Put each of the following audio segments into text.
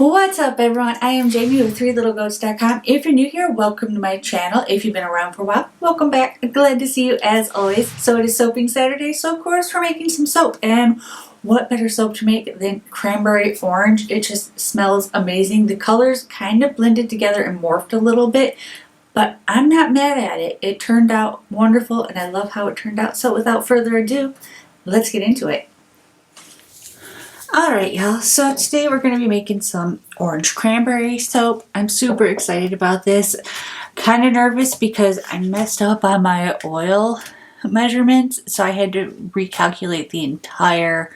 What's up everyone? I am Jamie with threelittlegoats.com. If you're new here, welcome to my channel. If you've been around for a while, welcome back. Glad to see you as always. So it is soaping Saturday, so of course we're making some soap. And what better soap to make than cranberry orange? It just smells amazing. The colors kind of blended together and morphed a little bit, but I'm not mad at it. It turned out wonderful and I love how it turned out. So without further ado, let's get into it. Alright y'all, so today we're going to be making some orange cranberry soap. I'm super excited about this. Kind of nervous because I messed up on my oil measurements, so I had to recalculate the entire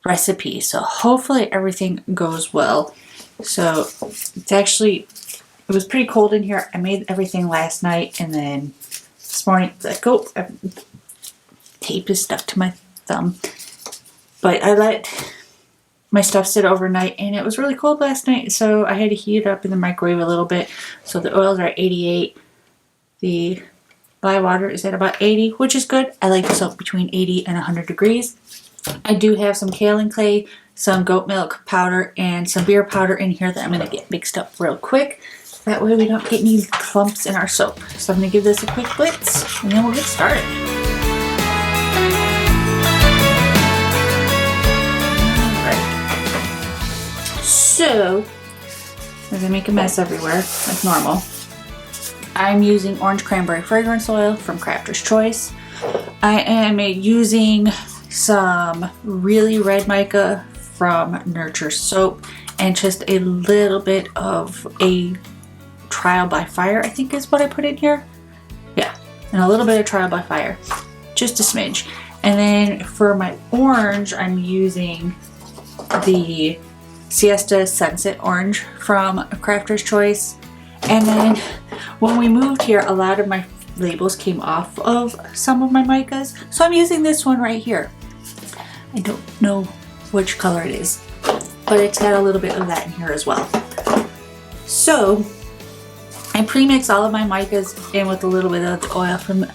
recipe. So hopefully everything goes well. So it was pretty cold in here. I made everything last night and then this morning, tape is stuck to my thumb. But I let my stuff sit overnight and it was really cold last night, so I had to heat it up in the microwave a little bit. So the oils are at 88. The lye water is at about 80, which is good. I like the soap between 80 and 100 degrees. I do have some kaolin clay, some goat milk powder, and some beer powder in here that I'm going to get mixed up real quick. That way we don't get any clumps in our soap. So I'm going to give this a quick blitz and then we'll get started. So, as I make a mess everywhere, like normal, I'm using orange cranberry fragrance oil from Crafter's Choice. I am using some really red mica from Nurture Soap and just a little bit of a Trial by Fire, I think is what I put in here. Yeah, and a little bit of Trial by Fire, just a smidge. And then for my orange, I'm using the Siesta Sunset Orange from Crafter's Choice. And then when we moved here, a lot of my labels came off of some of my micas, so I'm using this one right here. I don't know which color it is, but it's got a little bit of that in here as well. So I pre-mix all of my micas in with a little bit of the oil from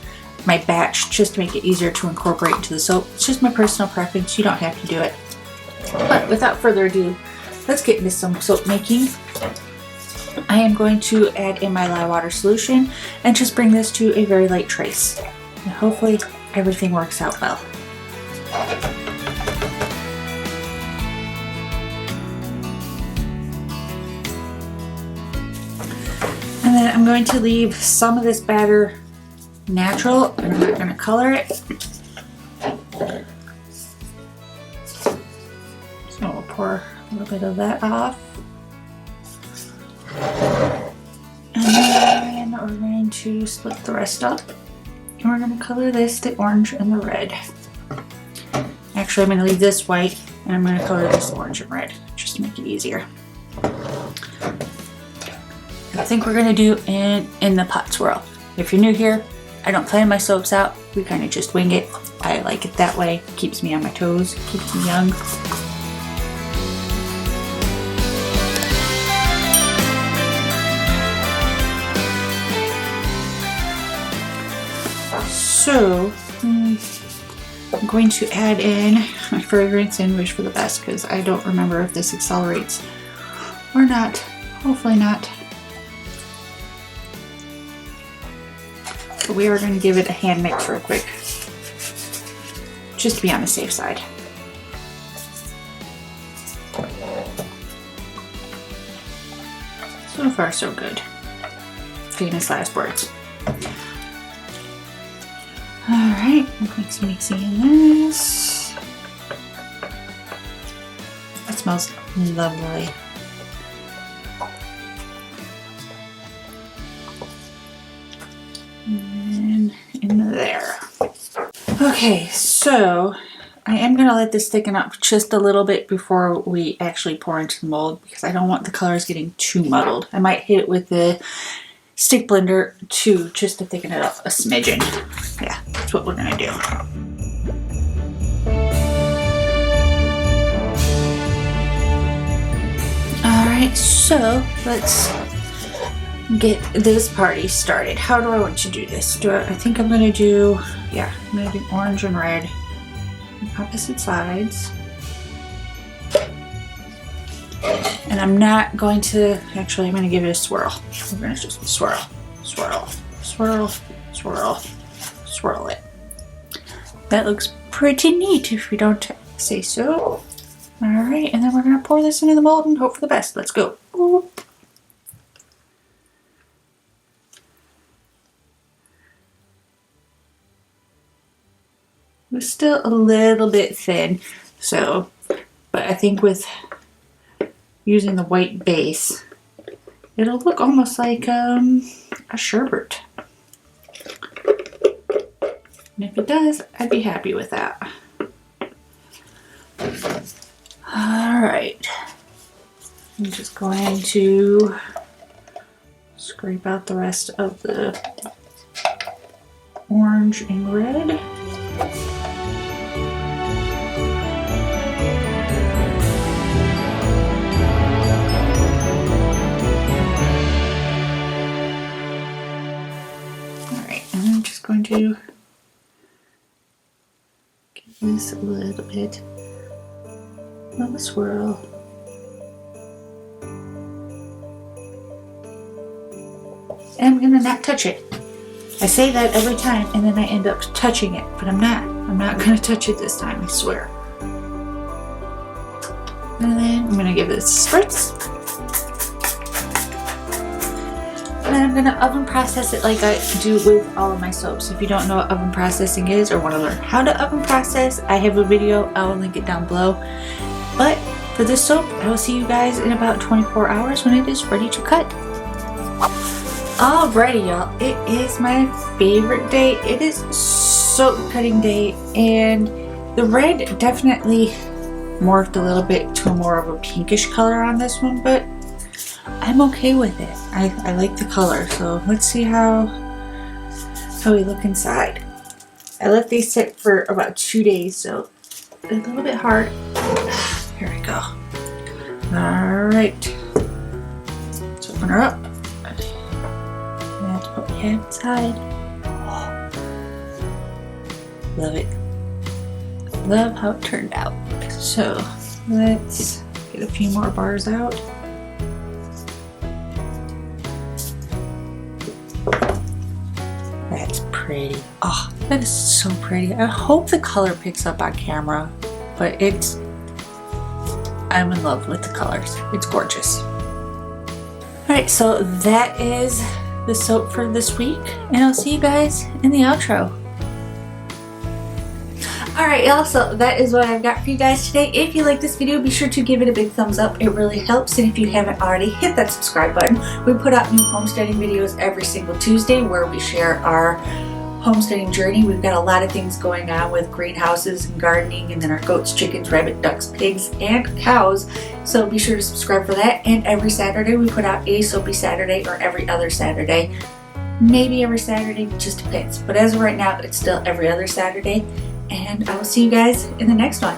my batch just to make it easier to incorporate into the soap. It's just my personal preference, you don't have to do it. But without further ado, let's get into some soap making. I am going to add in my lye water solution and just bring this to a very light trace. And hopefully everything works out well. And then I'm going to leave some of this batter natural and I'm not going to color it. So we'll pour a little bit of that off. And then we're going to split the rest up. And we're going to color this the orange and the red. Actually, I'm going to leave this white and I'm going to color this orange and red just to make it easier. I think we're going to do in the pot swirl. If you're new here, I don't plan my soaps out. We kind of just wing it. I like it that way. Keeps me on my toes, keeps me young. So, I'm going to add in my fragrance and wish for the best because I don't remember if this accelerates or not. Hopefully not. But we are going to give it a hand mix real quick, just to be on the safe side. So far, so good. Famous last words. Alright, mix mixing in this. That smells lovely. And in there. Okay, so I am going to let this thicken up just a little bit before we actually pour into the mold because I don't want the colors getting too muddled. I might hit it with the stick blender too, just to thicken it up a smidgen. Yeah, that's what we're gonna do. Alright, so let's get this party started. How do I want to do this? I think I'm gonna do, yeah, I'm gonna do orange and red on opposite sides. And I'm not going to, actually I'm going to give it a swirl. We're going to just swirl, swirl, swirl, swirl, swirl it. That looks pretty neat if you don't say so. Alright, and then we're going to pour this into the mold and hope for the best. Let's go. Ooh. It's still a little bit thin, so, but I think with using the white base, it'll look almost like a sherbet. And if it does, I'd be happy with that. Alright, I'm just going to scrape out the rest of the orange and red. Going to give this a little bit of a swirl. And I'm going to not touch it. I say that every time and then I end up touching it, but I'm not. I'm not going to touch it this time, I swear. And then I'm going to give this a spritz. And I'm going to oven process it like I do with all of my soaps. If you don't know what oven processing is or want to learn how to oven process, I have a video. I will link it down below. But for this soap, I will see you guys in about 24 hours when it is ready to cut. Alrighty, y'all. It is my favorite day. It is soap cutting day, and the red definitely morphed a little bit to more of a pinkish color on this one, but I'm okay with it. I like the color, so let's see how we look inside. I let these sit for about 2 days, so a little bit hard. Here we go. Alright. Let's open her up. That's what we have inside. Oh. Love it. Love how it turned out. So let's get a few more bars out. That's pretty. Oh, that is so pretty. I hope the color picks up on camera, but I'm in love with the colors. It's gorgeous. Alright, so that is the soap for this week, and I'll see you guys in the outro. Alright, y'all, so that is what I've got for you guys today. If you like this video, be sure to give it a big thumbs up. It really helps. And if you haven't already, hit that subscribe button. We put out new homesteading videos every single Tuesday where we share our homesteading journey. We've got a lot of things going on with greenhouses and gardening, and then our goats, chickens, rabbit, ducks, pigs, and cows. So be sure to subscribe for that. And every Saturday we put out a soapy Saturday, or every other Saturday. Maybe every Saturday, just depends. But as of right now, it's still every other Saturday. And I will see you guys in the next one.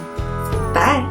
Bye.